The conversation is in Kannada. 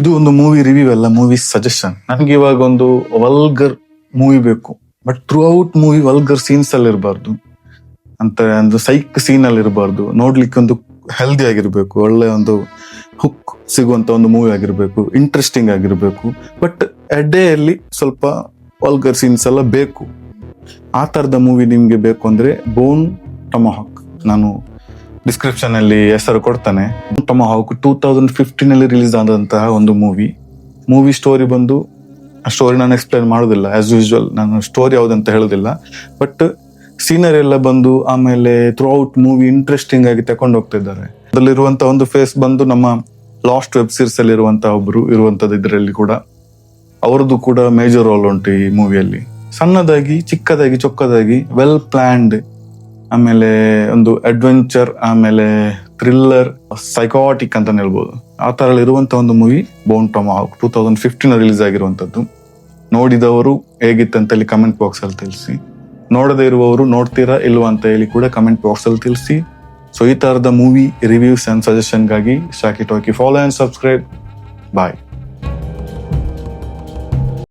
ಇದು ಒಂದು ಮೂವಿ ರಿವ್ಯೂ ಅಲ್ಲ, ಮೂವಿ ಸಜೆಷನ್. ನನ್ಗೆ ಇವಾಗ ಒಂದು ವಲ್ಗರ್ ಮೂವಿ ಬೇಕು, but through out movie vulgar scenes ಅಲ್ಲಿ ಇರಬಾರ್ದು, ಅಂತ ಒಂದು ಸೈಕ್ ಸೀನ್ ಅಲ್ಲಿ ಇರಬಾರ್ದು. ನೋಡ್ಲಿಕ್ಕೆ ಒಂದು ಹೆಲ್ದಿ ಆಗಿರ್ಬೇಕು, ಒಳ್ಳೆ ಒಂದು ಹುಕ್ ಸಿಗುವಂತ ಒಂದು ಮೂವಿ ಆಗಿರ್ಬೇಕು, ಇಂಟ್ರೆಸ್ಟಿಂಗ್ ಆಗಿರ್ಬೇಕು. ಬಟ್ ಎಡ್ಡೆಯಲ್ಲಿ ಸ್ವಲ್ಪ ವಲ್ಗರ್ ಸೀನ್ಸ್ ಎಲ್ಲ ಬೇಕು. ಆ ತರದ ಮೂವಿ ನಿಮ್ಗೆ ಬೇಕು ಅಂದ್ರೆ ಬೋನ್ ಟೊಮಹಾಕ್, ನಾನು ಡಿಸ್ಕ್ರಿಪ್ಷನ್ ಅಲ್ಲಿ ಹೆಸರು ಕೊಡ್ತಾನೆ. ಟೊಮಹಾಕ್ 2015 ಅಲ್ಲಿ ರಿಲೀಸ್ ಆದಂತಹ ಒಂದು ಮೂವಿ ಸ್ಟೋರಿ ಬಂದು, ಆ ಸ್ಟೋರಿ ನಾನು ಎಕ್ಸ್ಪ್ಲೈನ್ ಮಾಡೋದಿಲ್ಲ, ಆಸ್ ಯೂಶುವಲ್ ನಾನು ಸ್ಟೋರಿ ಯಾವ್ದಂತ ಹೇಳೋದಿಲ್ಲ. ಬಟ್ ಸೀನರಿ ಎಲ್ಲ ಬಂದು ಆಮೇಲೆ ಥ್ರೂ ಔಟ್ ಮೂವಿ ಇಂಟ್ರೆಸ್ಟಿಂಗ್ ಆಗಿ ತಕೊಂಡು ಹೋಗ್ತಿದ್ದಾರೆ. ಅದರಲ್ಲಿರುವಂತಹ ಒಂದು ಫೇಸ್ ಬಂದು ನಮ್ಮ ಲಾಸ್ಟ್ ವೆಬ್ ಸೀರೀಸ್ ಅಲ್ಲಿ ಇರುವಂತಹ ಒಬ್ರು ಇರುವಂತದ್ದು, ಇದರಲ್ಲಿ ಕೂಡ ಅವರದ್ದು ಕೂಡ ಮೇಜರ್ ರೋಲ್ ಉಂಟು ಈ ಮೂವಿಯಲ್ಲಿ. ಸಣ್ಣದಾಗಿ, ಚಿಕ್ಕದಾಗಿ, ಚೊಕ್ಕದಾಗಿ, ವೆಲ್ ಪ್ಲಾನ್ಡ್, ಆಮೇಲೆ ಒಂದು ಅಡ್ವೆಂಚರ್, ಆಮೇಲೆ ಥ್ರಿಲ್ಲರ್, ಸೈಕಾಟಿಕ್ ಅಂತ ಹೇಳ್ಬೋದು. ಆ ತರ ಇರುವಂತಹ ಒಂದು ಮೂವಿ ಬೋನ್ ಟೊಮಹಾಕ್ 2015 ರಿಲೀಸ್ ಆಗಿರುವಂತದ್ದು. ನೋಡಿದವರು ಹೇಗಿತ್ತಂತ ಹೇಳಿ ಕಮೆಂಟ್ ಬಾಕ್ಸ್ ಅಲ್ಲಿ ತಿಳಿಸಿ. ನೋಡದೇ ಇರುವವರು ನೋಡ್ತೀರಾ ಇಲ್ವಾ ಅಂತ ಹೇಳಿ ಕೂಡ ಕಮೆಂಟ್ ಬಾಕ್ಸ್ ಅಲ್ಲಿ ತಿಳಿಸಿ. ಸೊ ಈ ತರದ ಮೂವಿ ರಿವ್ಯೂಸ್ ಅಂಡ್ ಸಜೆಷನ್ ಗಾಗಿ ಶಾಕಿ ಟಾಕಿ ಫಾಲೋ ಅಂಡ್ ಸಬ್ಸ್ಕ್ರೈಬ್. ಬಾಯ್.